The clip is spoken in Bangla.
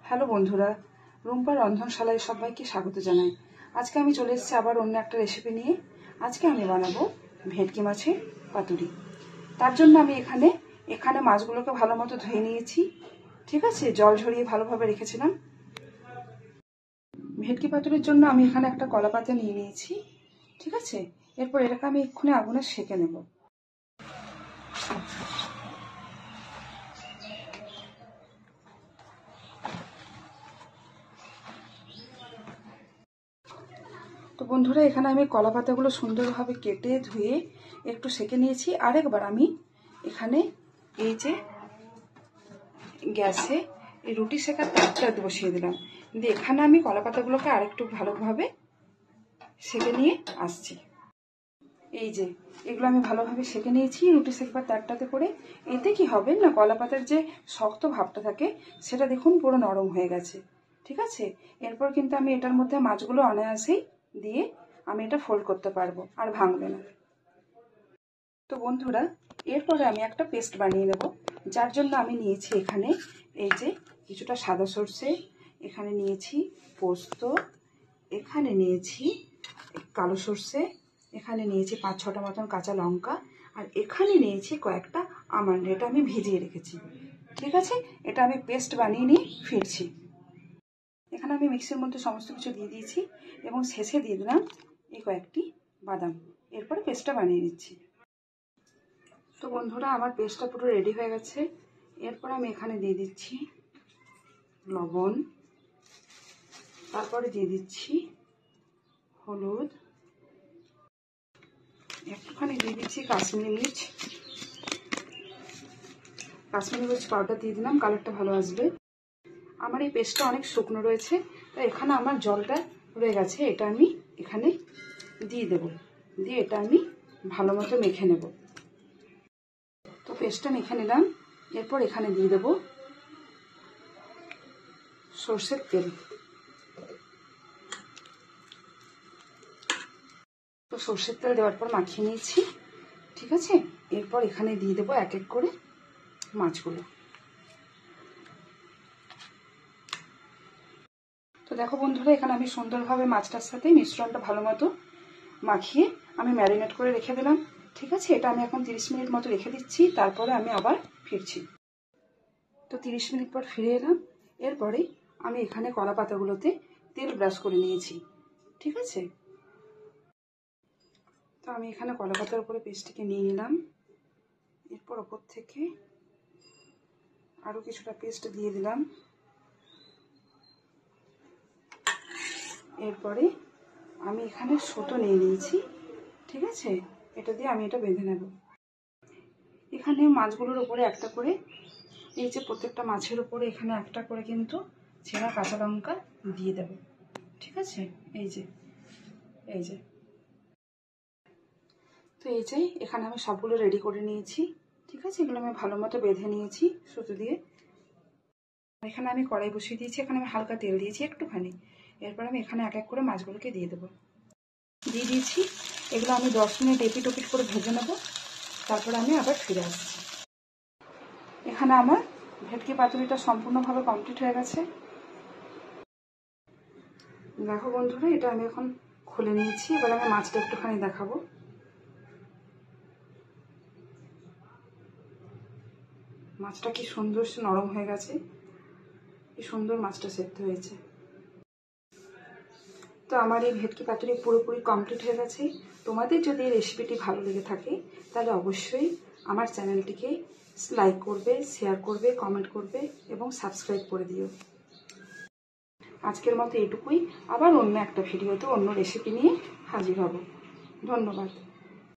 হ্যালো বন্ধুরা, রুম্পার রন্ধনশালায় সবাইকে স্বাগত জানাই। আজকে আমি চলে এসেছি আবার অন্য একটা রেসিপি নিয়ে। আজকে আমি বানাবো ভেটকি মাছের পাতুরি। তার জন্য আমি এখানে মাছগুলোকে ভালো মতো ধুয়ে নিয়েছি। ঠিক আছে, জল ঝরিয়ে ভালোভাবে রেখেছিলাম। ভেটকি পাতুরির জন্য আমি এখানে একটা কলা পাতা নিয়ে নিয়েছি। ঠিক আছে, এরপর এটাকে আমি এক্ষুনি আগুনে সেঁকে নেব। তো বন্ধুরা, এখানে আমি কলা পাতাগুলো সুন্দরভাবে কেটে ধুয়ে একটু সেঁকে নিয়েছি। আরেকবার আমি এখানে এই যে গ্যাসে এই রুটি সেঁকার তাপটা বসিয়ে দিলাম। দিয়ে এখানে আমি কলা পাতাগুলোকে আরেকটু ভালোভাবে সেঁকে নিয়ে আসছি। এই যে এগুলো আমি ভালোভাবে সেঁকে নিয়েছি রুটি সেঁকবার তারটাতে করে। এতে কি হবে না, কলা পাতার যে শক্ত ভাবটা থাকে সেটা দেখুন পুরো নরম হয়ে গেছে। ঠিক আছে, এরপর কিন্তু আমি এটার মধ্যে মাছগুলো অনায়াসেই দিয়ে আমি এটা ফোল্ড করতে পারবো, আর ভাঙবে না। তো বন্ধুরা, এরপরে আমি একটা পেস্ট বানিয়ে নেব, যার জন্য আমি নিয়েছি এখানে এই যে কিছুটা সাদা সর্ষে, এখানে নিয়েছি পোস্ত, এখানে নিয়েছি কালো সর্ষে, এখানে নিয়েছি 5-6টা মতন কাঁচা লঙ্কা, আর এখানে নিয়েছি কয়েকটা আমন্ড। এটা আমি ভিজিয়ে রেখেছি। ঠিক আছে, এটা আমি পেস্ট বানিয়ে নিয়ে ফিরছি। এখানে আমি মিক্সির মধ্যে সমস্ত কিছু দিয়ে দিয়েছি এবং শেষে দিয়ে দিলাম এই কয়েকটি বাদাম। এরপরে পেস্টটা বানিয়ে নিচ্ছি। তো বন্ধুরা, আমার পেস্টটা পুরো রেডি হয়ে গেছে। এরপর আমি এখানে দিয়ে দিচ্ছি লবণ, তারপরে দিয়ে দিচ্ছি হলুদ, একটুখানি দিয়ে দিচ্ছি কাশ্মীরি মির্চ পাউডার দিয়ে দিলাম, কালারটা ভালো আসবে। আমার এই পেস্টটা অনেক শুকনো রয়েছে, তাই এখানে আমার জলটা রয়ে গেছে, এটা আমি এখানে দিয়ে দেব। দিয়ে এটা আমি ভালো মতো মেখে নেব। তো পেস্টটা মেখে নিলাম। এরপর এখানে দিয়ে দেব সর্ষের তেল। তো সর্ষের তেল দেওয়ার পর মাখিয়ে নিয়েছি। ঠিক আছে, এরপর এখানে দিয়ে দেবো এক এক করে মাছগুলো। তো দেখো বন্ধুরা, এখানে আমি সুন্দরভাবে মাছটার সাথে মিশ্রণটা ভালো মতো মাখিয়ে আমি ম্যারিনেট করে রেখে দিলাম। ঠিক আছে, এটা আমি এখন 30 মিনিট মতো রেখে দিচ্ছি, তারপরে আমি আবার ফিরছি। তো 30 মিনিট পর ফিরে এলাম। এরপরে আমি এখানে কলা পাতাগুলোতে তেল ব্রাশ করে নিয়েছি। ঠিক আছে, তো আমি এখানে কলা পাতার উপরে পেস্টটিকে নিয়ে নিলাম। এরপর ওপর থেকে আরও কিছুটা পেস্ট দিয়ে দিলাম। এরপরে আমি এখানে সুতো নিয়ে নিয়েছি। ঠিক আছে, এটা দিয়ে আমি এটা বেঁধে নেব। এখানে মাছগুলোর উপরে একটা করে, এই যে প্রত্যেকটা মাছের উপরে এখানে একটা করে কিন্তু ছেঁড়া কাঁচা লঙ্কা দিয়ে দেব। ঠিক আছে, এই যে তো এই যে এখানে আমি সবগুলো রেডি করে নিয়েছি। ঠিক আছে, এগুলো আমি ভালো মতো বেঁধে নিয়েছি সুতো দিয়ে। এখানে আমি কড়াই বসিয়ে দিয়েছি, এখানে আমি হালকা তেল দিয়েছি একটুখানি। এরপর আমি এখানে এক এক করে মাছগুলোকে দিয়ে দেবো। দিয়ে দিয়েছি, এগুলো আমি 10 মিনিট এপিট ওপিট করে ভেজে নেব, তারপরে আমি আবার ফিরে আসছি। এখানে আমার ভেটকি পাতুরিটা সম্পূর্ণভাবে কমপ্লিট হয়ে গেছে। দেখো বন্ধুরা, এটা আমি এখন খুলে নিয়েছি। এবার আমি মাছটা একটুখানি দেখাবো। মাছটা কি সুন্দর নরম হয়ে গেছে, কি সুন্দর মাছটা সেদ্ধ হয়েছে। তো আমার এই ভেটকি পাতুরি পুরোপুরি কমপ্লিট হয়ে গেছে। তোমাদের যদি এই রেসিপিটি ভালো লেগে থাকে তাহলে অবশ্যই আমার চ্যানেলটিকে লাইক করবে, শেয়ার করবে, কমেন্ট করবে এবং সাবস্ক্রাইব করে দিও। আজকের মতো এটুকুই। আবার অন্য একটা ভিডিওতে অন্য রেসিপি নিয়ে হাজির হব। ধন্যবাদ।